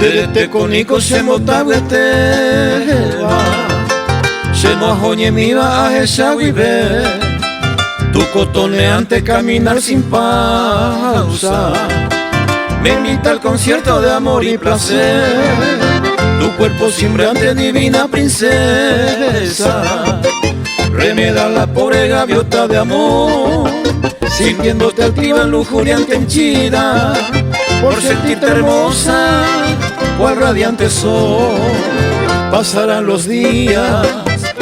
Derete koniko se motagüeteba se no ajoñe miba a esa vive tu cotoneante caminar sin pausa me invita al concierto de amor y placer tu cuerpo cimbrante divina princesa remeda la pobre gaviota de amor sintiéndote altiva en lujuria henchida por sentirte hermosa cual radiante sol. Pasarán los días,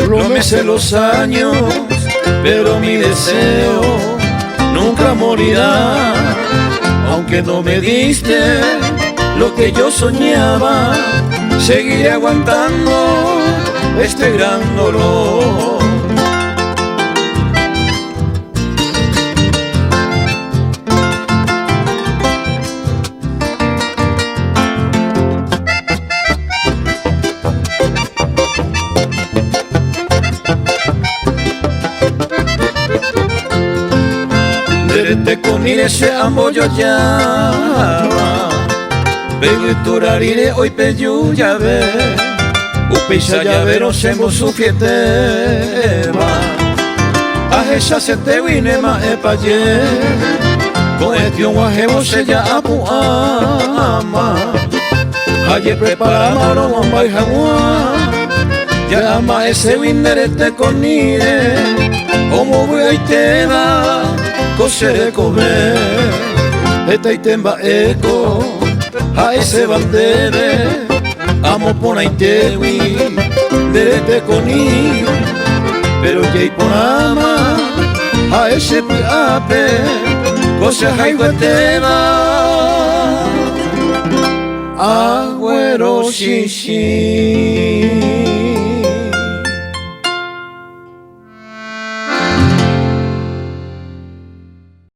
los meses, los años, pero mi deseo nunca morirá. Aunque no me diste lo que yo soñaba, seguiré aguantando este gran dolor. Derete konire se amboyo llama Beguturarire hoy peyu llave Upeisha llavero semo sufietema Ajesha se te winema epaye Coetion guajebo se ya apu ama Aye prepara romba y jamua Llama ese win derete konire Como voy a itema Kosere comer, esta itemba eco, a ese bandere, amo pona intewi, derete coni, pero ya ponama, a ese puape, kose haiwetema, agüero shishi.